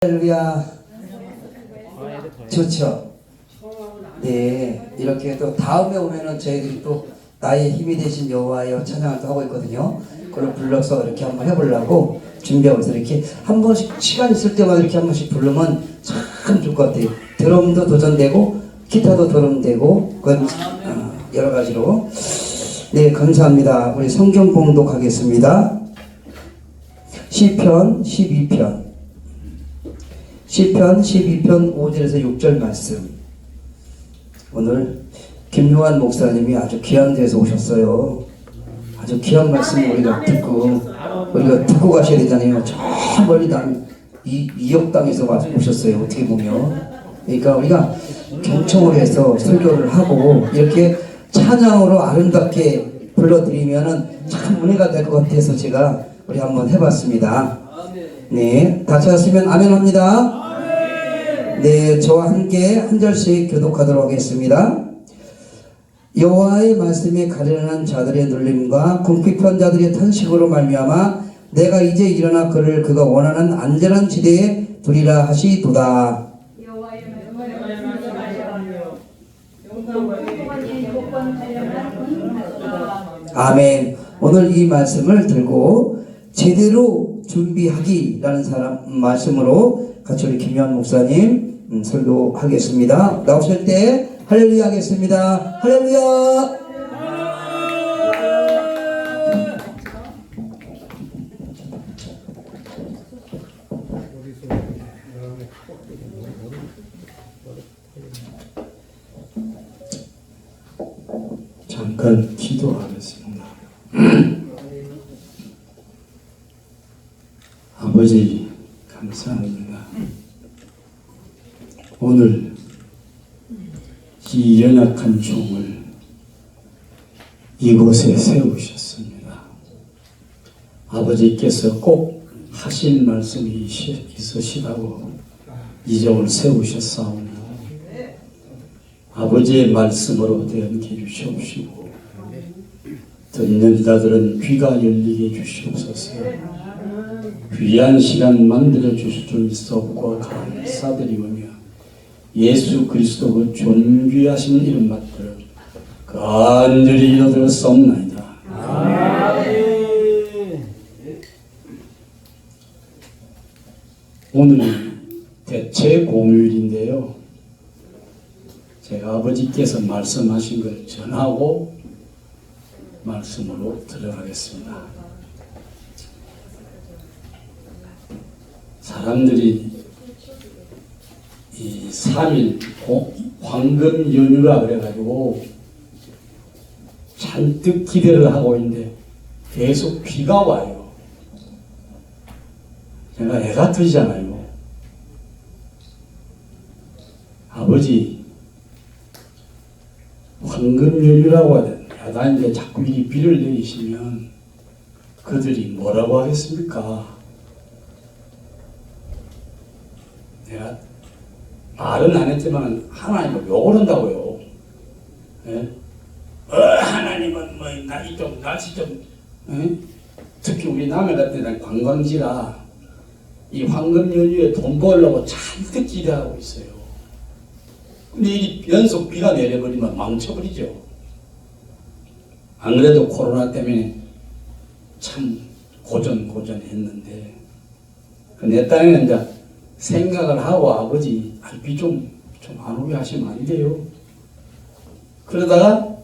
할렐루야. 좋죠. 네, 이렇게 또 다음에 오면은 저희들이 또 나의 힘이 되신 여호와여 찬양을 또 하고 있거든요. 그걸 불러서 이렇게 한번 해보려고 준비하고 있어요. 이렇게 한 번씩 시간 있을 때마다 이렇게 한 번씩 부르면 참 좋을 것 같아요. 드럼도 도전되고 기타도 도전되고 그건 여러 가지로. 네, 감사합니다. 우리 성경 봉독하겠습니다. 시편 12편 12편 5절에서 6절 말씀. 오늘 김용환 목사님이 아주 귀한 데서 오셨어요. 아주 귀한 말씀 우리가 듣고 가셔야 되잖아요. 저 멀리 이역 땅에서 오셨어요. 어떻게 보면. 그러니까 우리가 경청을 해서 설교를 하고 이렇게 찬양으로 아름답게 불러드리면은 참 은혜가 될 것 같아서 제가 우리 한번 해봤습니다. 네, 다 찾았으면 아멘 합니다. 네, 저와 함께 한 절씩 교독하도록 하겠습니다. 여호와의 말씀에 가련한 자들의 눌림과 궁핍한 자들의 탄식으로 말미암아 내가 이제 일어나 그를 그가 원하는 안전한 지대에 두리라 하시도다. 아멘. 오늘 이 말씀을 들고 제대로 준비하기라는 말씀으로 같이 우리 김현 목사님 설교하겠습니다. 나오실 때 할렐루야 하겠습니다. 할렐루야. 잠깐 기도하겠습니다. 아버지 감사합니다. 오늘 이 연약한 종을 이곳에 세우셨습니다. 아버지께서 꼭 하실 말씀이 있으시다고 이 종을 세우셨사오니 아버지의 말씀으로 대언케 주시옵시고 듣는 자들은 귀가 열리게 주시옵소서. 귀한 시간 만들어 주실 줄 믿사옵고 감사드리오며 예수 그리스도 그 존귀하신 이름 받들어 간절히 기도드렸사옵나이다. 오늘은 대체 공휴일인데요. 제가 아버지께서 말씀하신 걸 전하고 말씀으로 들어가겠습니다. 사람들이 이 3일 황금 연휴라 그래가지고 잔뜩 기대를 하고 있는데 계속 비가 와요. 제가 애가 터지잖아요. 아버지 황금 연휴라고 하다는데 자꾸 이 비를 내리시면 그들이 뭐라고 하겠습니까? 내가 말은 안 했지만 하나님을 욕을 한다고요. 예? 하나님은 뭐 날씨 좀 특히 우리 남해 같은 데는 관광지라 이 황금 연휴에 돈 벌려고 잔뜩 기대하고 있어요. 근데 이 연속 비가 내려버리면 망쳐버리죠. 안 그래도 코로나 때문에 참 고전했는데 내 딴에는 이제 생각을 하고 아버지 비 좀 안 오게 하시면 안 돼요. 그러다가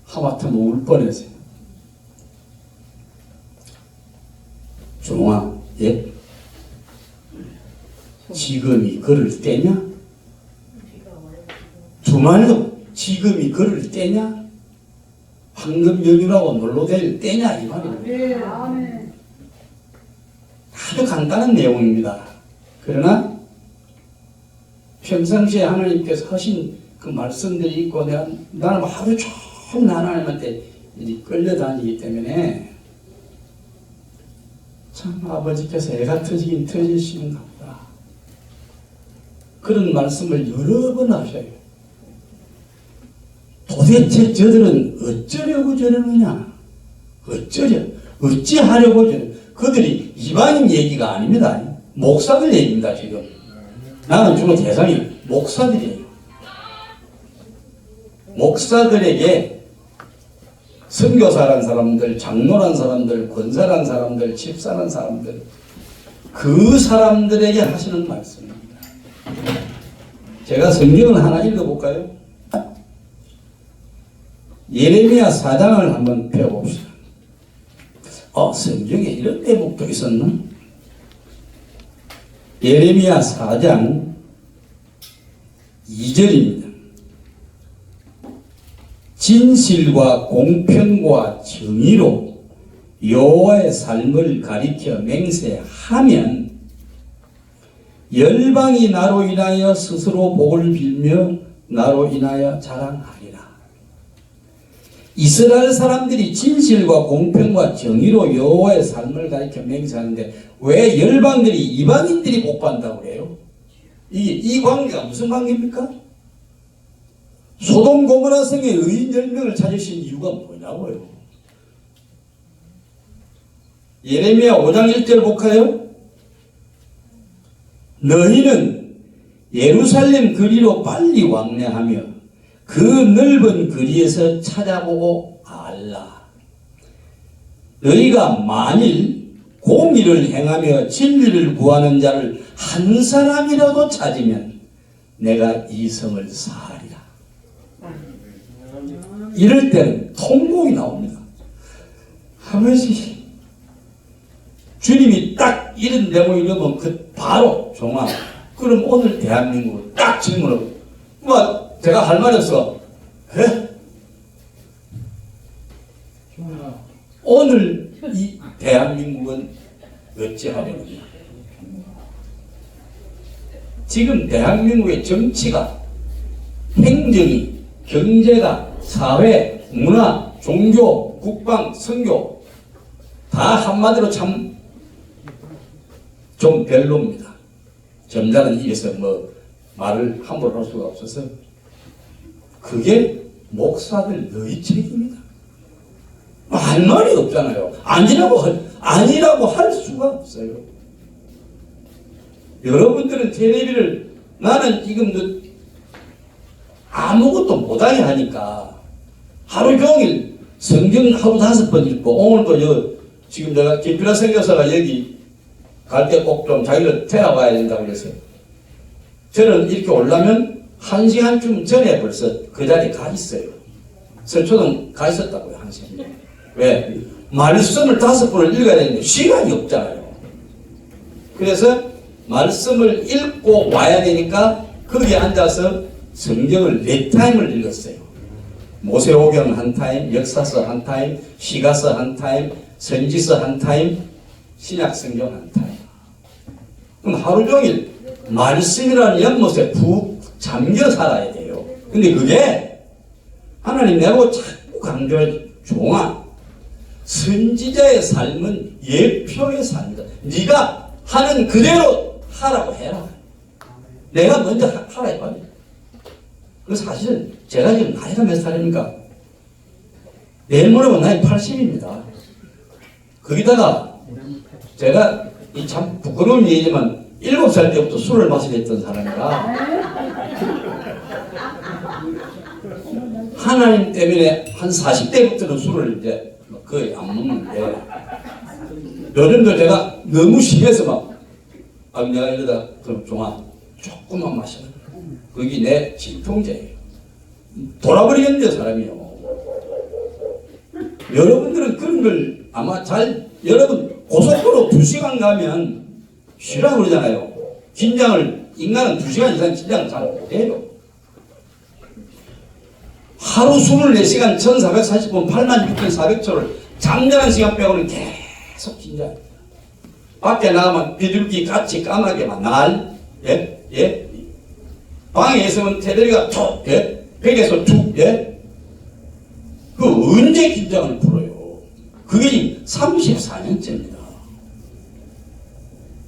하마터면 울 뻔했어요. 종아, 예? 지금이 그럴 때냐? 주말도 지금이 그럴 때냐? 황금 연휴라고 놀러 될 때냐? 이 말이에요. 아주 간단한 내용입니다. 그러나 평상시에 하나님께서 하신 그 말씀들이 있고 나는 하루 종일 하나님한테 끌려다니기 때문에 참 아버지께서 애가 터지긴 터지시는가 보다. 그런 말씀을 여러 번 하셔요. 도대체 저들은 어쩌려고 저러느냐? 어찌하려고 저러? 그들이 이방인 얘기가 아닙니다. 목사들 얘기입니다. 지금 나는 주로 대상이 목사들이에요. 목사들에게 선교사란 사람들, 장로란 사람들, 권사란 사람들, 집사란 사람들, 그 사람들에게 하시는 말씀입니다. 제가 성경을 하나 읽어볼까요? 예레미야 4장을 한번 펴봅시다. 성경에 이런 대목도 있었나? 예레미야 4장 2절입니다. 진실과 공평과 정의로 여호와의 삶을 가리켜 맹세하면 열방이 나로 인하여 스스로 복을 빌며 나로 인하여 자랑하리라. 이스라엘 사람들이 진실과 공평과 정의로 여호와의 삶을 가리켜 맹세하는데 왜 열방들이 이방인들이 복 받는다고 그래요? 이 관계가 무슨 관계입니까? 소돔 고모라 성에 의인 10명을 찾으신 이유가 뭐냐고요? 예레미야 5장 1절 볼까요? 너희는 예루살렘 거리로 빨리 왕래하며 그 넓은 거리에서 찾아보고 알라. 너희가 만일 공의를 행하며 진리를 구하는 자를 한 사람이라도 찾으면 내가 이 성을 사하리라. 이럴 때는 통곡이 나옵니다. 아버지, 주님이 딱 이런 내용을 읽으면 바로 종아, 그럼 오늘 대한민국 딱 질문을 제가 할 말이 없어. 에? 오늘 이 대한민국은 어찌하려느냐? 지금 대한민국의 정치가, 행정이, 경제가, 사회, 문화, 종교, 국방, 선교 다 한마디로 참 좀 별로입니다. 점잖은 입에서 말을 함부로 할 수가 없어서 그게 목사들 너희 책임이다. 할 말이 없잖아요. 아니라고 할 수가 없어요. 여러분들은 텔레비를 나는 지금 아무것도 못하게 하니까 하루 종일 성경 하루 5번 읽고 오늘도 지금 내가 김필아 선교사가 여기 갈 때 꼭 좀 자기를 태워와야 된다고 그랬어요. 저는 이렇게 오려면 1시간쯤 전에 벌써 그 자리에 가 있어요. 서초동 가 있었다고요. 1시간. 왜? 말씀을 5번을 읽어야 되는데 시간이 없잖아요. 그래서 말씀을 읽고 와야 되니까 거기에 앉아서 성경을 4타임을 읽었어요. 모세오경 한 타임, 역사서 한 타임, 시가서 한 타임, 선지서 한 타임, 신약성경 한 타임. 그럼 하루 종일 말씀이라는 연못에 푹 잠겨 살아야 돼요. 근데 그게 하나님 내고 자꾸 강조해. 종아, 선지자의 삶은 예표의 삶이다. 네가 하는 그대로 하라고 해라. 내가 먼저 하라 해봐요. 그 사실은 제가 지금 나이가 몇 살입니까? 내일 모레면 나이 80입니다. 거기다가 제가 이 참 부끄러운 얘기지만 7살 때부터 술을 마시게 했던 사람이라 하나님 때문에 한 40대부터는 술을 이제 거의 안 먹는데 요즘도 제가 너무 심해서 내가 이러다 그럼 종아 조금만 마셔. 그게 내 진통제예요. 돌아버리겠는데 사람이요. 여러분들은 그런 걸 아마 여러분 고속도로 2시간 가면 쉬라고 그러잖아요. 인간은 2시간 이상 긴장을 잘 못해요. 하루 24시간 1440분 86,400초를 잠자는 시간 빼고는 계속 긴장해요. 밖에 나가면 비둘기 같이 까마귀만 예? 방에 있으면 테레비가 툭, 예? 벽에서 툭, 예? 그 언제 긴장을 풀어요? 그게 34년째입니다.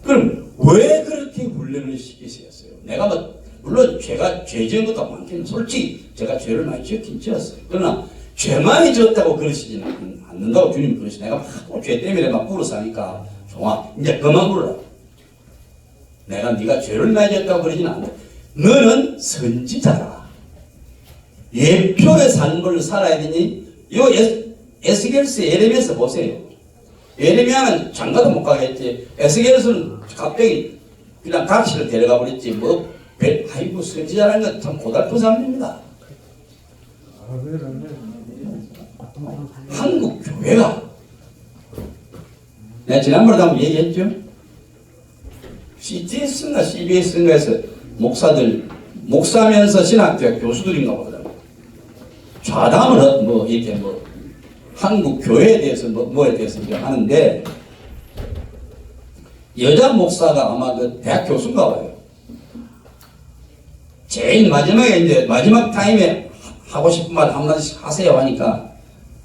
그럼 왜 그렇게 훈련을 시키셨어요? 내가 물론 제가 죄 지은 것도 많긴 솔직히 제가 죄를 많이 지었긴 지었어요. 그러나 죄 많이 지었다고 그러시지는 않는다고 주님이 그러시. 내가 죄 때문에 막 울어서 하니까 종아 이제 그만 울어라. 내가 네가 죄를 많이 졌다고 그러지는 않는다. 너는 선지자라. 예표의 삶을 살아야 되니 요 에스겔스 예레미야서 보세요. 예레미야는 장가도 못 가겠지. 에스겔스는 갑자기 그냥 각시를 데려가 버렸지. 아이고 선지자라는 건 참 고달픈 사람입니다. 한국 교회가 내가 지난번에도 한번 얘기했죠. CTS인가 CBS인가에서 목사면서 신학대학 교수들인가 보더라고요. 좌담을 이렇게 한국 교회에 대해서 뭐에 대해서 이제 하는데 여자 목사가 아마 그 대학 교수인가 봐요. 제일 마지막에 이제 마지막 타임에 하고 싶은 말 한마디씩 하세요 하니까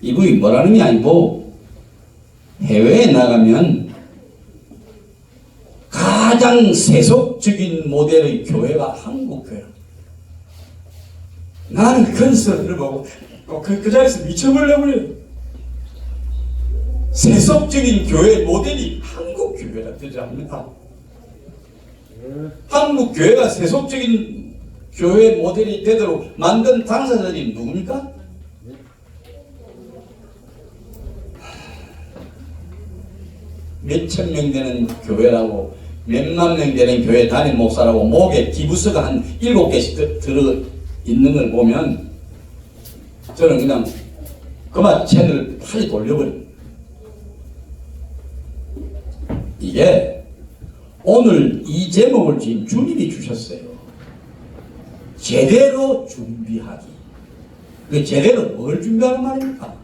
이분이 뭐라는 게 아니고 해외에 나가면 가장 세속적인 모델의 교회가 한국 교회라. 나는 그런 소리를 보고 그 자리에서 미쳐버리려고 그래요. 세속적인 교회 모델이 한국 교회라 되지 않습니까? 한국 교회가 세속적인 교회 모델이 되도록 만든 당사자들이 누굽니까? 몇천 명 되는 교회라고 몇만 명 되는 교회 담임 목사라고 목에 기부서가 한 7개씩 들어 있는 걸 보면 저는 그냥 그만 채널을 빨리 돌려버립니다. 이게 오늘 이 제목을 지금 주님이 주셨어요. 제대로 준비하기. 그 제대로 뭘 준비하는 말입니까?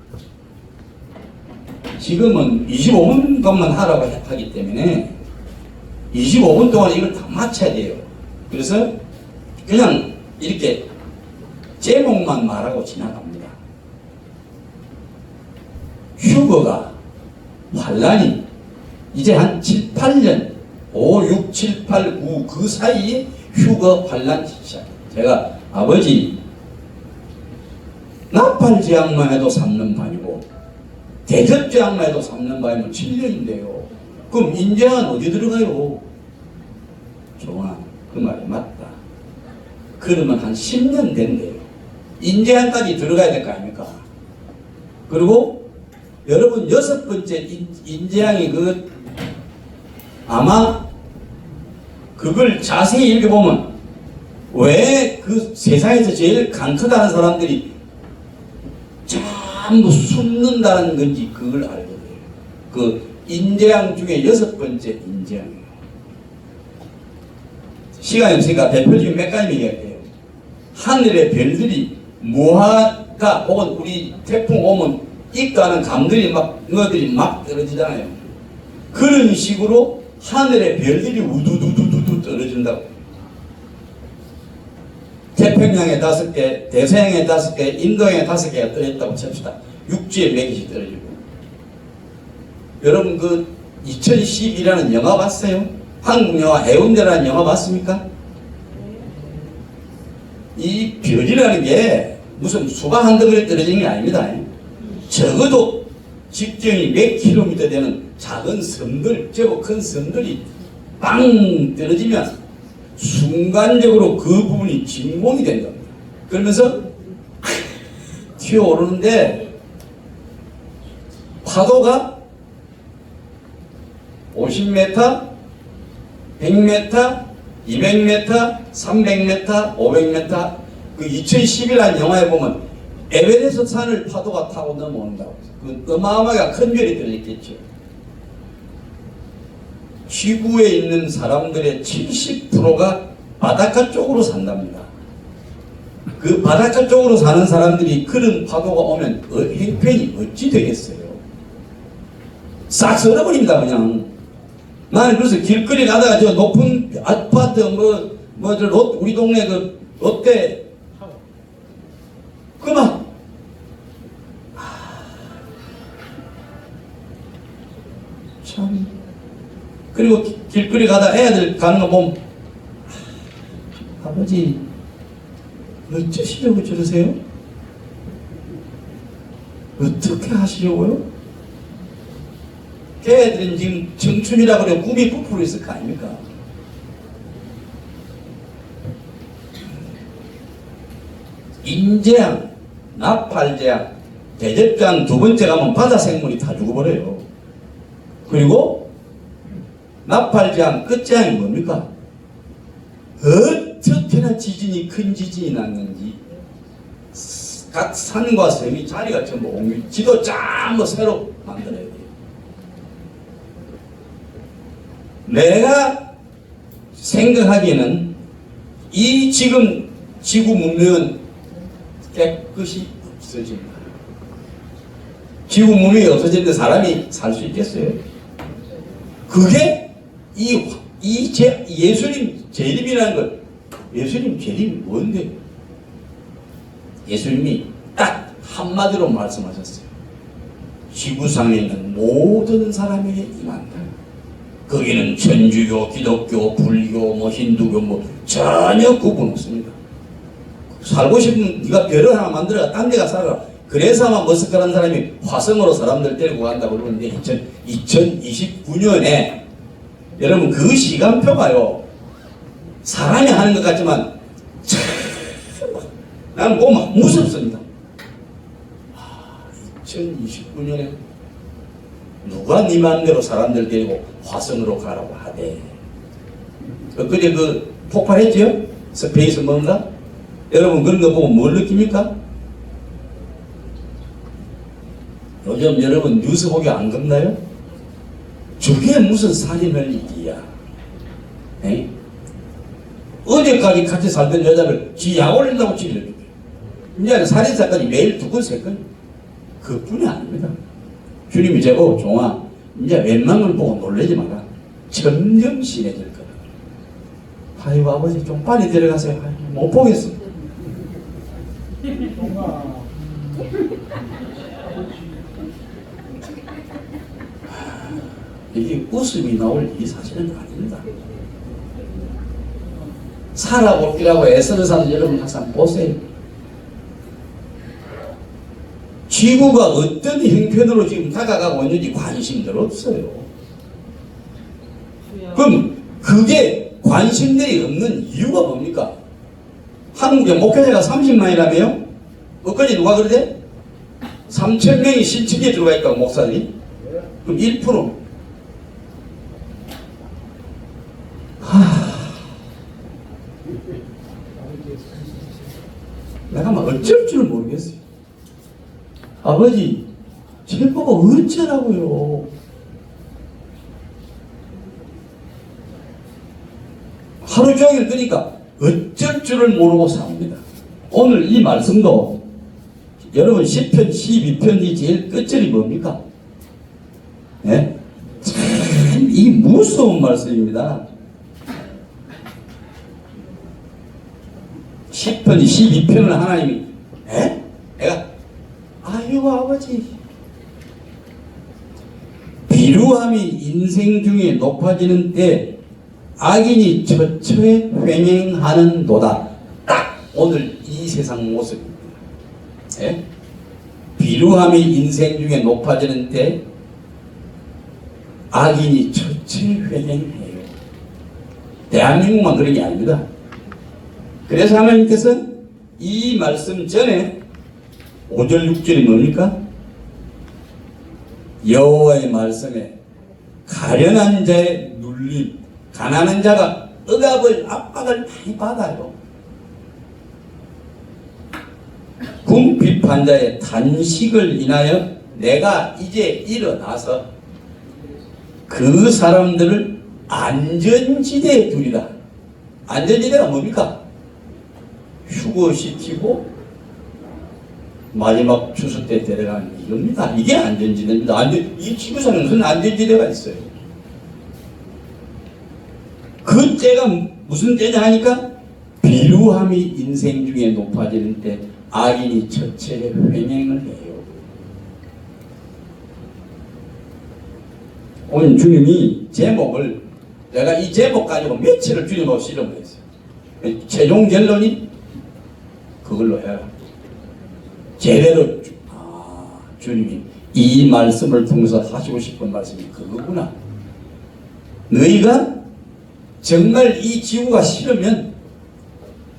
지금은 25분 동안 하라고 하기 때문에 25분 동안 이걸 다 맞춰야 돼요. 그래서 그냥 이렇게 제목만 말하고 지나갑니다. 휴거가 환란이 이제 한 7, 8년 5, 6, 7, 8, 9 그 사이에 휴거 환란 시작. 제가 아버지 나팔제약만 해도 3년 반이고 대접제약만 해도 3년 반이면 7년인데요. 그럼 인재는 어디 들어가요? 종아, 그 말이 맞다. 그러면 한 10년 된대요. 인재학까지 들어가야 될 거 아닙니까? 그리고 여러분 6번째 인재학이 아마 그걸 자세히 읽어보면 왜 그 세상에서 제일 강크다는 사람들이 전부 숨는다는 건지 그걸 알게 돼요. 그 인재양 중에 6번째 인재양이에요. 시간이 없으니까 대표적인 몇 가지 얘기할게요. 하늘의 별들이 무화과 혹은 우리 태풍 오면 입가는 감들이 너들이 막 떨어지잖아요. 그런 식으로 하늘의 별들이 우두두두두두 떨어진다고. 태평양에 5개, 대서양에 5개, 인도양에 5개가 떨어졌다고 칩시다. 육지에 몇 개씩 떨어지고. 여러분 2012라는 영화 봤어요? 한국 영화 해운대라는 영화 봤습니까? 이 별이라는 게 무슨 수박 한 덩어리 떨어지는 게 아닙니다. 적어도 직경이 몇 킬로미터 되는 작은 섬들, 제법 큰 섬들이 빵 떨어지면 순간적으로 그 부분이 진공이 된다. 그러면서 튀어오르는데 파도가 50m, 100m, 200m, 300m, 500m 그 2011년 영화에 보면 에베레스트 산을 파도가 타고 넘어온다고. 그 어마어마하게 큰 별이 떨어졌겠죠. 지구에 있는 사람들의 70%가 바닷가 쪽으로 산답니다. 그 바닷가 쪽으로 사는 사람들이 그런 파도가 오면 형편이 어찌 되겠어요? 싹 썰어버립니다 그냥. 나는 그래서 길거리 가다가 저 높은 아파트 우리 동네 그 롯데 그만 참. 그리고 길거리 가다 애들 가는 거 보면 아버지 어쩌시려고 저러세요? 어떻게 하시려고요? 걔들은 지금 청춘이라고 그래 꿈이 부풀어 있을 거 아닙니까? 인재양, 나팔재양, 대접장 두 번째 가면 바다 생물이 다 죽어버려요. 그리고 나팔재앙 끝재앙이 뭡니까? 어떻게나 지진이 큰 지진이 났는지 각 산과 섬이 자리가 전부 옮겨 지도 전부 새로 만들어야 돼요. 내가 생각하기에는 이 지금 지구 문명은 깨끗이 없어집니다. 지구 문명이 없어지는데 사람이 살 수 있겠어요? 그게 예수님 재림이라는 걸, 예수님 재림이 뭔데? 예수님이 딱 한마디로 말씀하셨어요. 지구상에 있는 모든 사람에게 임한다. 거기는 천주교, 기독교, 불교, 힌두교 전혀 구분 없습니다. 살고 싶으면 네가 별을 하나 만들어가 딴 데가 살아라. 그래서 아마 머스크라는 사람이 화성으로 사람들 데리고 간다고 그러는데 2029년에 여러분 그 시간표가요 사람이 하는 것 같지만 참 나는 보면 무섭습니다. 2029년에 누가 네 맘대로 사람들 데리고 화성으로 가라고 하대. 그제 그 폭발했지요? 스페이스 뭔가? 여러분 그런 거 보고 뭘 느낍니까? 요즘 여러분 뉴스 보기 안 겁나요? 저게 무슨 살인할 일이야. 에? 어제까지 같이 살던 여자를 지 약 올린다고 찔러줄게. 이제 살인사건이 매일 2건, 3건. 그뿐이 아닙니다. 주님이 제고 종아 이제 웬만한 걸 보고 놀라지 마라. 점점 심해질 거다. 아이고 아버지 좀 빨리 데려가세요. 아이고, 못 보겠어. 이게 웃음이 나올 일이 사실은 아닙니다. 살아볼기라고 애쓰는 사람 여러분 항상 보세요. 지구가 어떤 형편으로 지금 다가가고 있는지 관심들 없어요. 그럼 그게 관심들이 없는 이유가 뭡니까? 한국의 목회자가 30만이라며요? 엊그제 누가 그러대? 3,000명이 신천지에 들어가 있다고 목사들이? 그럼 1%. 내가 막 어쩔 줄 모르겠어요. 아버지, 제보가 어쩌라고요? 하루 종일 그러니까 어쩔 줄을 모르고 삽니다. 오늘 이 말씀도 여러분 10편, 12편이 제일 끝절이 뭡니까? 예? 참, 이 무서운 말씀입니다. 10편, 12편을 하나님이, 에? 내가, 아이고, 아버지. 비루함이 인생 중에 높아지는 때 악인이 처처에 횡행하는 도다. 딱 오늘 이 세상 모습입니다. 예? 비루함이 인생 중에 높아지는 때 악인이 처처에 횡행해요. 대한민국만 그런 게 아닙니다. 그래서 하나님께서 이 말씀 전에 5절 6절이 뭡니까? 여호와의 말씀에 가련한 자의 눌림, 가난한 자가 억압을 압박을 많이 받아요. 궁핍한 자의 단식을 인하여 내가 이제 일어나서 그 사람들을 안전지대에 두리라. 안전지대가 뭡니까? 휴거시키고 마지막 추수 때 데려가는 이겁니다. 이게 안전지대입니다. 이 지구상에 무슨 안전지대가 있어요? 그 때가 무슨 때냐 하니까 비루함이 인생 중에 높아지는 때 악인이 처처에 횡행을 해요. 오늘 주님이 제목을 내가 이 제목 가지고 며칠을 주님하고 씨름을 했어요. 최종 결론이 그걸로 해라. 제대로 주님이 이 말씀을 통해서 하시고 싶은 말씀이 그거구나. 너희가 정말 이 지구가 싫으면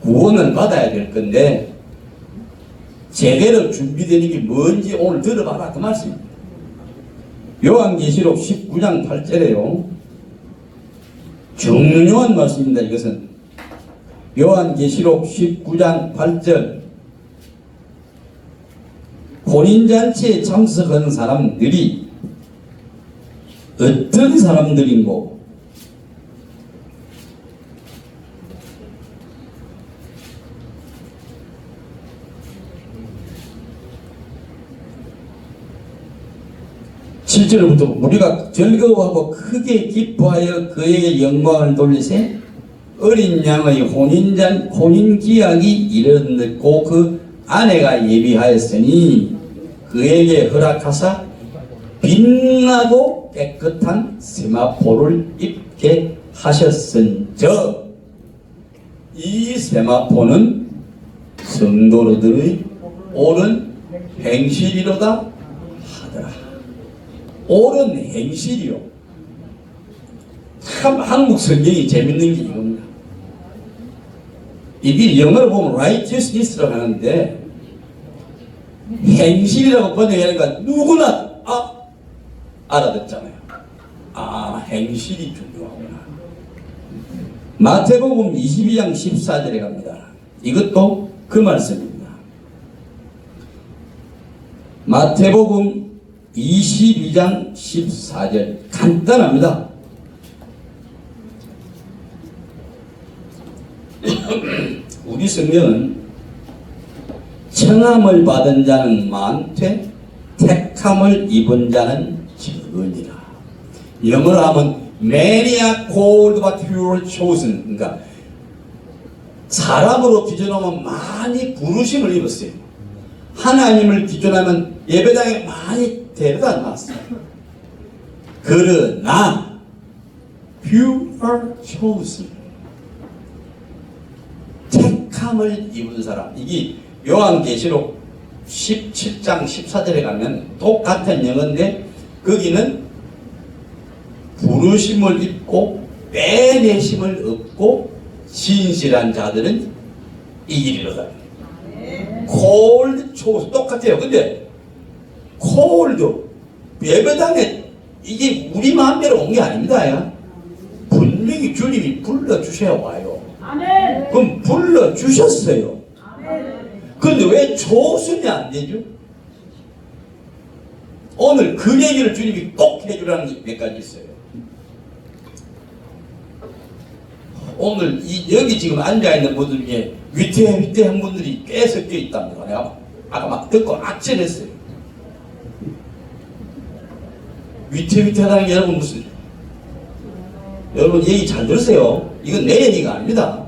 구원을 받아야 될 건데 제대로 준비되는 게 뭔지 오늘 들어봐라 그 말씀입니다. 요한계시록 19장 8절에요. 중요한 말씀입니다. 이것은 요한계시록 19장 8절 혼인잔치에 참석하는 사람들이 어떤 사람들인고, 실제로부터 우리가 즐거워하고 크게 기뻐하여 그에게 영광을 돌리세 어린 양의 혼인기약이 이르렀고 그 아내가 예비하였으니 그에게 허락하사 빛나고 깨끗한 세마포를 입게 하셨은즉 이 세마포는 성도들의 옳은 행실이로다 하더라. 옳은 행실이요. 참 한국 성경이 재밌는 게 이겁니다. 이게 영어로 보면 righteousness라고 하는데 행실이라고 번역하니까 누구나 알아듣잖아요. 행실이 중요하구나. 마태복음 22장 14절에 갑니다. 이것도 그 말씀입니다. 마태복음 22장 14절 간단합니다. 우리 성경은 청함을 받은 자는 많되 택함을 입은 자는 적으니라. 영어로 하면 many are called but few are chosen. 그러니까 사람으로 기준하면 많이 부르심을 입었어요. 하나님을 기준하면 예배당에 많이 데려다 놨어요. 그러나 few are chosen. 택함을 입은 사람. 이게 요한계시록 17장 14절에 가면 똑같은 영어인데 거기는 부르심을 입고 빼내심을 얻고 진실한 자들은 이기리로다. called chose 똑같아요. 근데 called 예배당에 이게 우리 마음대로 온 게 아닙니다. 분명히 주님이 불러주셔야 와요. 그럼 불러주셨어요. 그런데 왜 초순이 안 되죠? 오늘 그 얘기를 주님이 꼭 해주라는 게 몇 가지 있어요. 오늘 여기 지금 앉아있는 분들 중에 위태한 분들이 꽤 섞여 있답니다. 내가 아까 막 듣고 악천했어요. 위태하다는 게 여러분 무슨, 여러분 얘기 잘 들으세요. 이건 내 얘기가 아닙니다.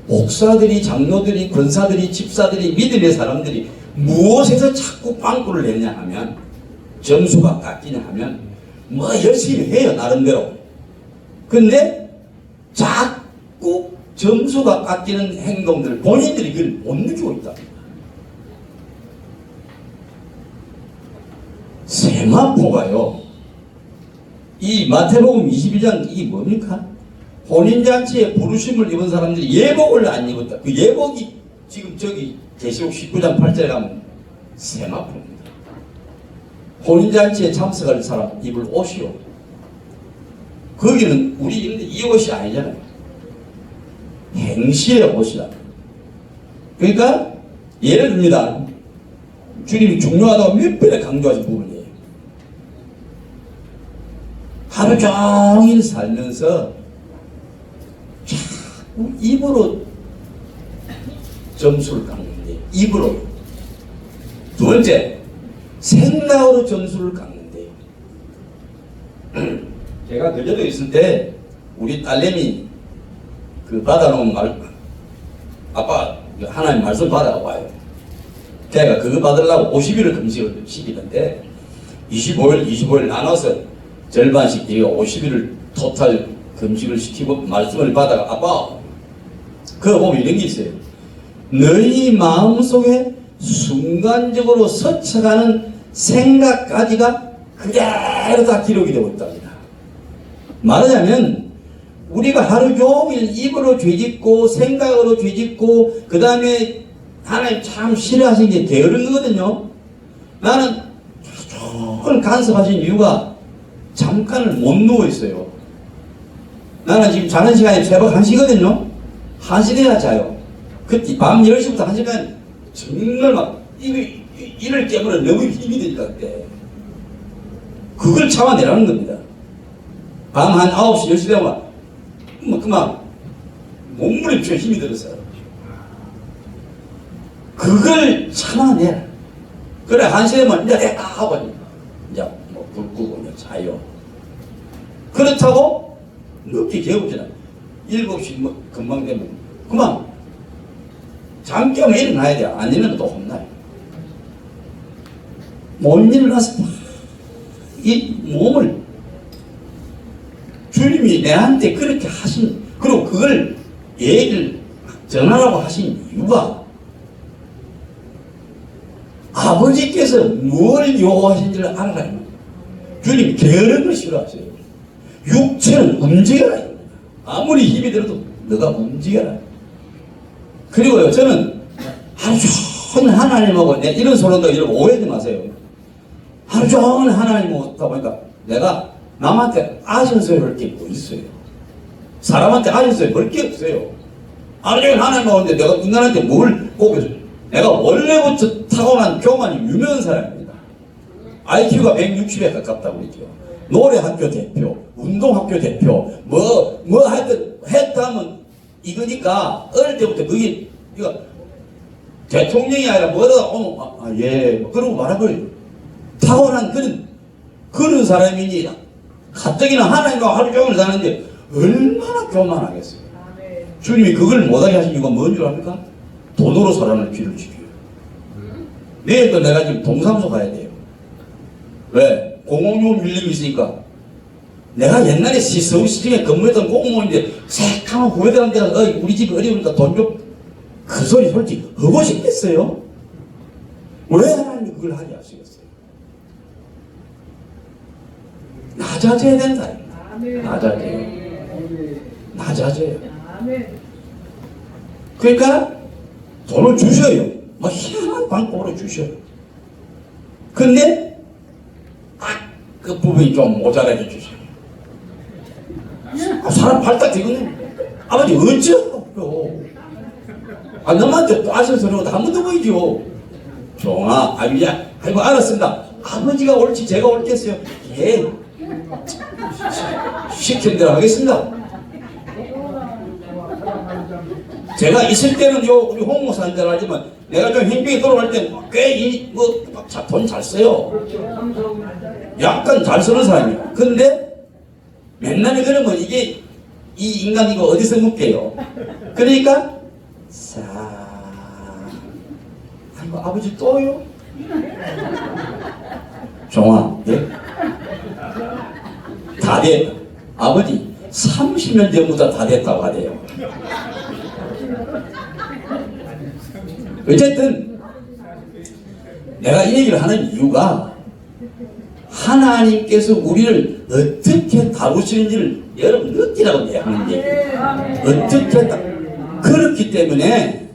목사들이, 장로들이, 권사들이, 집사들이, 믿음의 사람들이 무엇에서 자꾸 빵꾸를 내냐 하면, 점수가 깎이냐 하면 뭐 열심히 해요, 나름대로. 근데 자꾸 점수가 깎이는 행동들 본인들이 그걸 못 느끼고 있답니다. 세마포가요, 이 마태복음 22장 이게 뭡니까? 혼인잔치에 부르심을 입은 사람들이 예복을 안 입었다. 그 예복이 지금 저기 계시록 19장 8절에 가면 세마포입니다. 혼인잔치에 참석할 사람 입을 옷이요. 거기는 우리 입는 이 옷이 아니잖아요. 행실의 옷이다. 그러니까 예를 듭니다. 주님이 중요하다고 몇 번에 강조하신 부분이에요. 하루 종일 살면서 자꾸 입으로 점수를 깎는데, 입으로. 두 번째, 생각으로 점수를 깎는데, 제가 거제도에 있을 때 우리 딸내미 그 받아놓은 아빠 하나님 말씀 받아와요. 제가 그거 받으려고 50일을 금식을 시키던데 25일 나눠서 절반씩 내가 50일을 토탈 금식을 시키고 말씀을 받아가, 아빠 그거 보면 이런 게 있어요. 너희 마음속에 순간적으로 스쳐가는 생각까지가 그대로 다 기록이 되고 있답니다. 말하자면 우리가 하루 종일 입으로 죄짓고 생각으로 죄짓고 그 다음에 하나님 참 싫어하시는 게 게으른 거거든요. 나는 종일 간섭하신 이유가 잠깐을 못 누워 있어요. 나는 지금 자는 시간이 새벽 1시거든요. 1시 돼야 자요. 그때 밤 10시부터 1시간 정말 막 이를 깨물어 너무 힘이 드니까 그때 그걸 참아내라는 겁니다. 밤 한 9시 10시 되면 그만 몸부림쳐 힘이 들었어요. 그걸 참아내라. 그래 1시 되면 이제 됐다 하고 이제 뭐 불 끄고 이제 자요. 그렇다고 늦게 재우잖아. 7시 뭐 금방 되면 그만 잠 깨면 일어나야 돼. 안 일어나면 또 혼나요. 못 일어나서 이 몸을 주님이 내한테 그렇게 하신, 그리고 그걸 얘기를 전하라고 하신 이유가 아버지께서 뭘 요구하신지를 알아라. 주님이 게으른 걸 싫어하세요. 육체는 움직여라. 아무리 힘이 들어도 너가 움직여라. 그리고요, 저는 하루 종일 하나님하고 이런 소리도 이런 오해하지 마세요. 하루 종일 하나님하고 있다 보니까 내가 남한테 아신소리 할 게 뭐 있어요. 사람한테 아신소리 할 게 없어요. 하루 종일 하나님하고 있는데 내가 인간한테 뭘 꼭 해줘. 내가 원래부터 타고난 교만이 유명한 사람입니다. IQ가 160에 가깝다고 그러죠. 노래학교 대표, 운동학교 대표, 뭐 하여튼 했다 하면 이거니까 어릴 때부터 그게 이거 대통령이 아니라 뭐다 예 그러고 말아버려요. 타고난 그런 사람이니 가뜩이나 하나님과 하루 종일 사는데 얼마나 교만하겠어요. 주님이 그걸 못하게 하신 이유가 뭔 줄 압니까? 돈으로 사람을 귀를 지켜요. 내일 또 내가 지금 동사무소 가야 돼요. 왜? 공공요금 밀림이 있으니까. 내가 옛날에 서울시청에 근무했던 공무원인데 새까만 후배들한테 우리 집이 어려우니까 돈 좀 그 소리 솔직히 하고 싶겠어요? 왜 하나님이 그걸 하게 하시겠어요? 낮아져야 된다. 낮아져요. 낮아져요. 그러니까 돈을 주셔요. 막 희한한 방법으로 주셔요. 근데 그 부분이 좀 모자라게 주셔요. 사람 발딱 되거든요. 아버지 어쩌요? 너한테 또 아셔서는 한 번도 보이죠. 종아, 아이고 알았습니다. 아버지가 옳지 제가 옳겠어요. 예. 시킨 대로 하겠습니다. 제가 있을 때는요, 우리 홍 목사님들 알지만 내가 좀 힘들게 돌아갈 때 꽤 돈 잘 써요. 약간 잘 쓰는 사람이에요. 근데 맨날 그러면 이 인간 이거 어디서 묵게요? 그러니까 아이고 아버지 또요? 종아, 예? 다 됐다. 아버지 30년 전부터 다 됐다고 하대요. 어쨌든 내가 이 얘기를 하는 이유가 하나님께서 우리를 어떻게 다루시는지를 여러분 느끼라고 하는 얘기예요. 어떻게 그렇기 때문에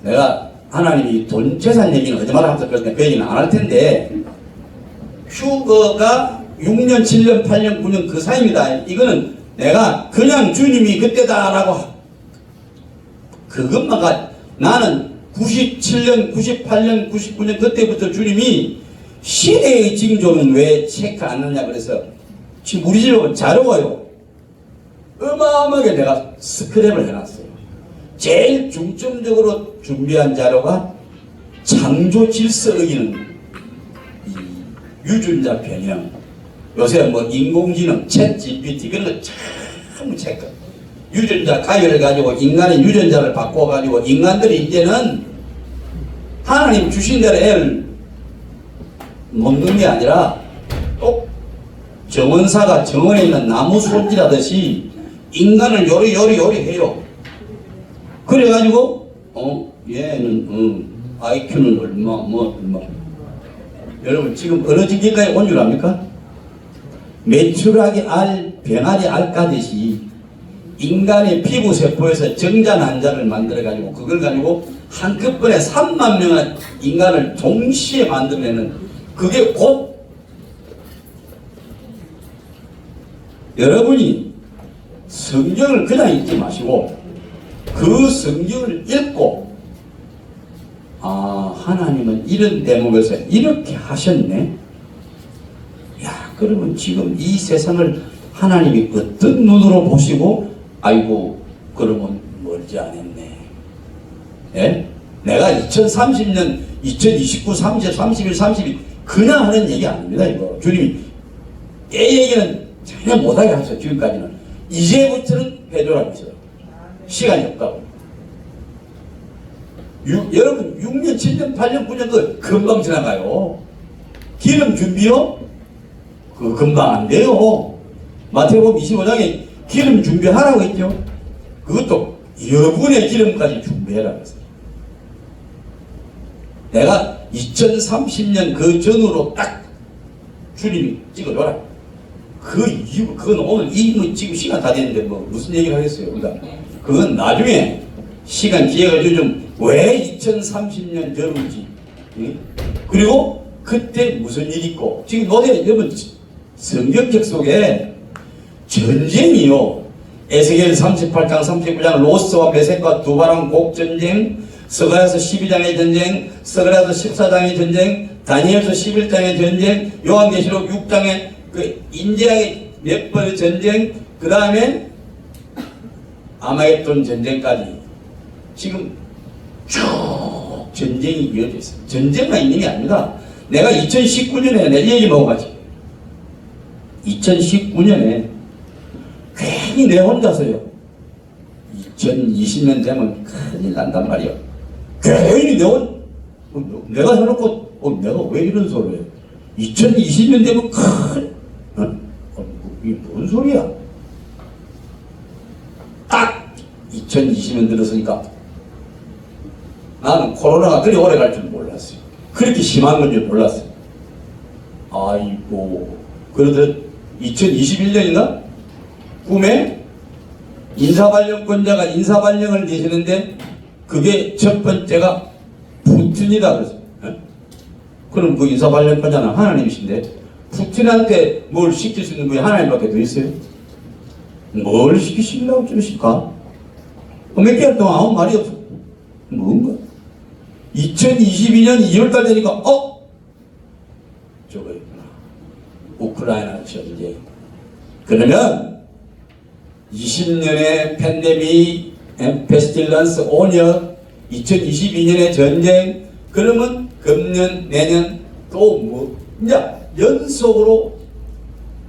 내가 하나님이 돈 재산 얘기는 거짓말 하면서 그 얘기는 안 할 텐데 휴거가 6년, 7년, 8년, 9년 그 사이입니다. 이거는 내가 그냥 주님이 그때다라고 그것만 나는 97년, 98년, 99년 그때부터 주님이 시대의 징조는 왜 체크 안 하냐 그래서 지금 우리 집에 보면 자료가요. 어마어마하게 내가 스크랩을 해놨어요. 제일 중점적으로 준비한 자료가 창조 질서 어기는 유전자 변형. 요새 뭐 인공지능, 챗 GPT 그런 거 참 체크. 유전자 가열을 가지고 인간의 유전자를 바꿔가지고 인간들이 이제는 하나님 주신 대로 애를 놓는 게 아니라 또 정원사가 정원에 있는 나무 손질하듯이 인간을 요리 해요. 그래가지고 얘는 IQ는 얼마. 여러분 지금 어느 지경까지 온 줄 압니까? 메추라기 알, 병아리 알 까듯이 인간의 피부 세포에서 정자 난자를 만들어 가지고 그걸 가지고 한꺼번에 3만 명의 인간을 동시에 만들어내는 그게 곧 여러분이 성경을 그냥 읽지 마시고 그 성경을 읽고 아 하나님은 이런 대목에서 이렇게 하셨네. 야 그러면 지금 이 세상을 하나님이 어떤 눈으로 보시고 아이고 그러면 멀지 않았네. 예? 내가 2030년 2029 30 31 32 그냥 하는 얘기 아닙니다. 이거 주님이 내 얘기는 전혀 못하게 하셨어요. 지금까지는 이제부터는 해줘라고 했어요. 시간이 없다고. 여러분 6년 7년 8년 9년 금방 지나가요. 기름 준비요? 그거 금방 안 돼요. 마태복음 25장에 기름 준비하라고 했죠. 그것도 여분의 기름까지 준비해라 그랬어요. 내가 2030년 그 전으로 딱 주님이 찍어줘라. 그 이유, 그건 오늘 지금 시간 다 됐는데 뭐 무슨 얘기를 하겠어요. 그러니까 그건 나중에 시간 기회가 요즘 왜 2030년 전인지 그리고 그때 무슨 일이 있고 지금 노래 여러분 성경책 속에 전쟁이요. 에스겔 38장 39장 로스와 메섹과 두바랑 곡전쟁, 스가랴서 12장의 전쟁, 스가랴서 14장의 전쟁, 다니엘서 11장의 전쟁, 요한계시록 6장의 그 인재학의 몇 번의 전쟁, 그 다음에 아마겟돈 전쟁까지 지금 쭉 전쟁이 이어져 있어요. 전쟁만 있는 게 아닙니다. 내가 2019년에 내 얘기 먹어가지고 2019년에 괜히 내 혼자서요. 2020년 되면 큰일 난단 말이야. 괜히 내가 해놓고 내가 왜 이런 소리를 해. 2020년 되면 이게 뭔 소리야. 딱 2020년 들었으니까 나는 코로나가 그리 오래 갈 줄 몰랐어요. 그렇게 심한 건 줄 몰랐어요. 아이고 그러듯 2021년인가? 꿈에 인사발령권자가 인사발령을 내시는데 그게 첫 번째가 푸틴이다 그랬어요. 그럼 그 인사발령권자는 하나님이신데 푸틴한테 뭘 시킬 수 있는 분이 하나님밖에 더 있어요? 뭘 시키시려고 그러실까? 몇 개월 동안 아무 말이 없어. 뭔가 2022년 2월달 되니까 저거 있구나. 우크라이나 전쟁. 그러면 20년의 팬데믹, 페스틸런스 5년, 2022년의 전쟁, 그러면 금년, 내년 또 뭐, 이제 연속으로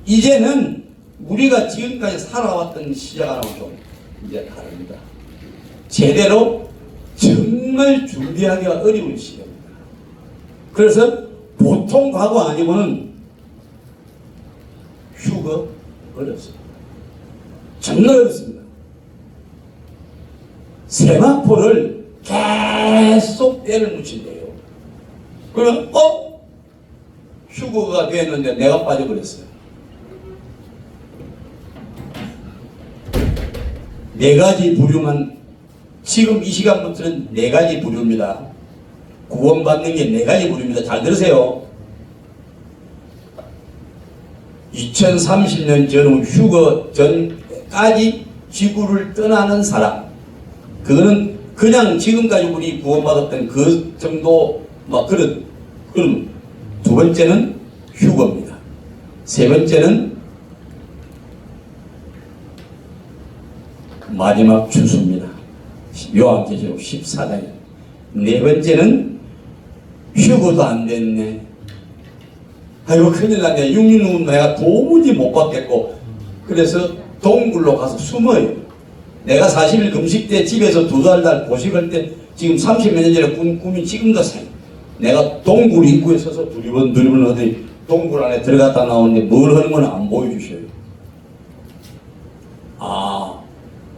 이제는 우리가 지금까지 살아왔던 시작하는 좀 이제 다릅니다. 제대로 정말 준비하기가 어려운 시기입니다. 그래서 보통 과거 아니고는 휴거 어렵습니다. 정말 어렵습니다. 세마포를 계속 때를 묻힌대요. 그러면 휴거가 됐는데 내가 빠져버렸어요. 네 가지 부류만 지금 이 시간부터는 네 가지 부류입니다. 구원받는 게 네 가지 부류입니다. 잘 들으세요. 2030년 전후 휴거 전까지 지구를 떠나는 사람, 그거는 그냥 지금까지 우리 구원받았던 그 정도 그런 두 번째는 휴거입니다. 세 번째는 마지막 추수입니다. 요한계시록 14장. 네 번째는 휴거도 안 됐네. 아이고 큰일 났네. 6년 후 내가 도무지 못 받겠고 그래서 동굴로 가서 숨어요. 내가 40일 금식 때 집에서 2달 보식할 때 지금 30몇 년 전에 꿈이 지금도 생. 내가 동굴 입구에 서서 두리번 어디 동굴 안에 들어갔다 나오는데 뭘 하는 건 안 보여주셔요.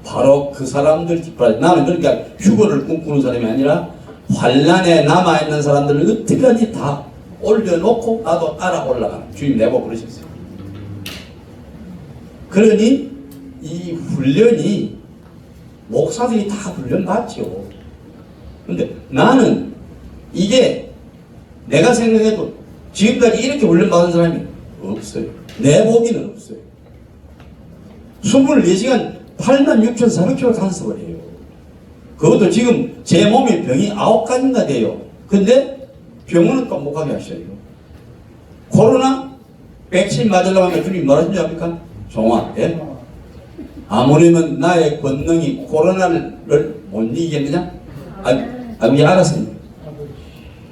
바로 그 사람들 뒷바라지. 나는 그러니까 휴거를 꿈꾸는 사람이 아니라 환란에 남아있는 사람들을 어떻게든지 다 올려놓고 나도 따라 올라가는 주님 내고 그러셨어요. 그러니 이 훈련이 목사들이 다 훈련 받죠. 근데 나는 이게 내가 생각해도 지금까지 이렇게 훈련 받은 사람이 없어요. 내 보기는 없어요. 24시간 86,400km 간섭을 해요. 그것도 지금 제 몸에 병이 9가지인가 돼요. 근데 병원은 또 못 가게 하셔요. 코로나 백신 맞으려고 하면 주님 뭐라 하신지 압니까? 종아, 예? 아무리면 나의 권능이 코로나를 못 이기겠느냐? 예, 알았습니다.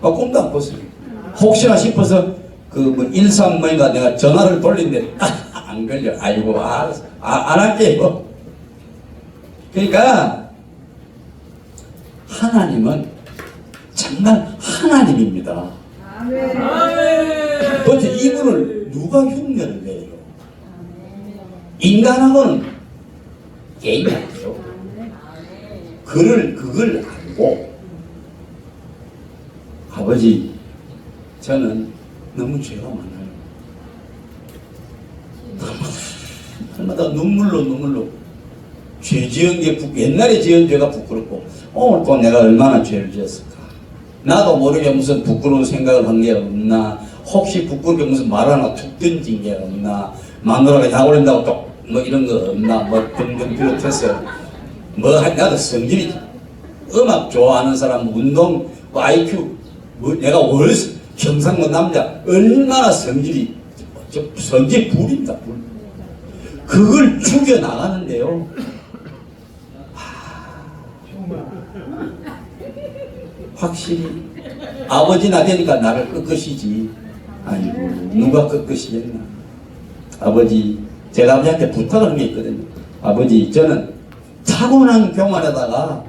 꿈도 안 꿨어요. 혹시나 싶어서 뭐 135인가 내가 전화를 돌린데 안 걸려. 아이고, 알았어. 안 할게요. 그러니까 하나님은 정말 하나님입니다. 도대체 이분을 누가 흉내를 내요? 인간하고는 게임이 아니죠. 그걸 알고 아버지 저는 너무 죄가 많아요. 날마다 눈물로 죄 지은 게 옛날에 지은 죄가 부끄럽고 오늘 또 내가 얼마나 죄를 지었을까. 나도 모르게 무슨 부끄러운 생각을 한 게 없나. 혹시 부끄럽게 무슨 말 하나 툭 던진 게 없나. 마누라가 약 올린다고 또 뭐 이런 거 없나. 뭐 등등 비롯해서 나도 성질이 음악 좋아하는 사람 운동 뭐 IQ 내가 월세 경상도 남자 얼마나 성질이 성질 불입니다. 불. 그걸 죽여 나가는데요. 확실히 아버지나 되니까 나를 끄끄시지. 아이고 누가 끄끄시겠나. 아버지 제가 아버지한테 부탁을 한 게 있거든요. 아버지 저는 타고난 교만에다가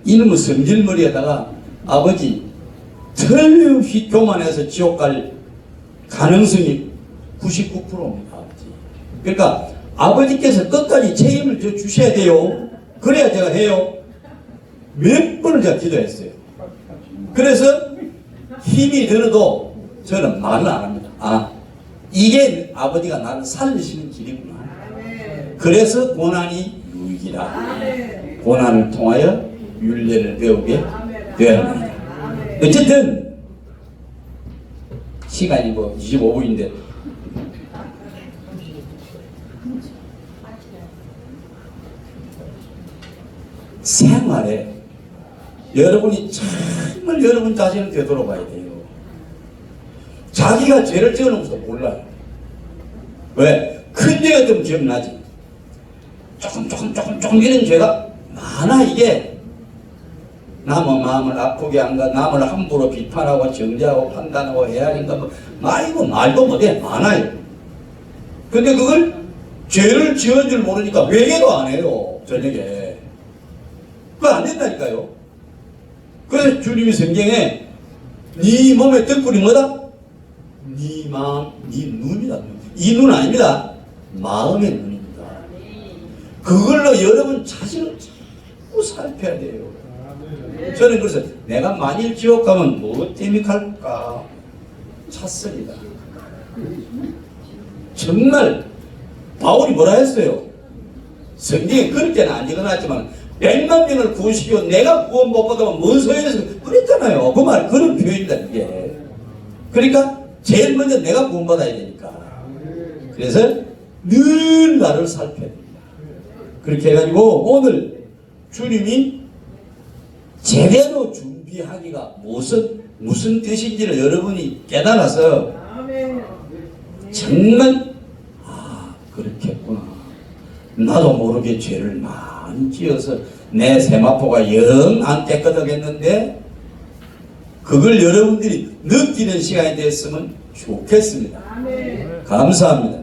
이놈의 성질머리에다가 아버지 틀림없이 교만해서 지옥 갈 가능성이 99%입니다. 아버지. 그러니까 아버지께서 끝까지 책임을 져 주셔야 돼요. 그래야 제가 해요. 몇 번을 제가 기도했어요. 그래서 힘이 들어도 저는 말을 안 합니다. 이게 아버지가 나를 살리시는 길이구나. 그래서 고난이 유익이라. 고난을 통하여 율례를 배우게 되어야 합니다. 어쨌든 시간이 뭐 25분인데 생활에 여러분이 정말 여러분 자신을 되돌아봐야 돼요. 자기가 죄를 지어놓고도 몰라요. 왜? 큰 죄 같으면 기억나지. 조금 이런 죄가 많아. 이게 남의 마음을 아프게 한가, 남을 함부로 비판하고 정죄하고 판단하고 헤아린가, 뭐 말도 못해. 많아요. 근데 그걸 죄를 지은 줄 모르니까 회개도 안 해요. 저녁에. 그거 안 된다니까요. 그래서 주님이 성경에 네 몸의 뜰꿀이 뭐다? 네 마음, 네 눈이다. 이 눈 아닙니다. 마음의 눈입니다. 그걸로 여러분 자신을 자꾸 살펴야 돼요. 저는 그래서 내가 만일 지옥 가면 뭐 때문에 갈까 찾습니다. 정말 바울이 뭐라 했어요? 성경에 그렇게는 안 적어놨지만 100만 명을 구원시키고 내가 구원 못 받으면 뭔 소용이서 그랬잖아요. 그 말 그런 표현입니다. 이게. 그러니까 제일 먼저 내가 구원 받아야 되니까. 그래서 늘 나를 살펴야 됩니다. 그렇게 해가지고 오늘 주님이 제대로 준비하기가 무슨 뜻인지를 여러분이 깨달아서 정말 그렇겠구나. 나도 모르게 죄를 많이 지어서 내 세마포가 영 안 깨끗하겠는데 그걸 여러분들이 느끼는 시간이 됐으면 좋겠습니다. 감사합니다.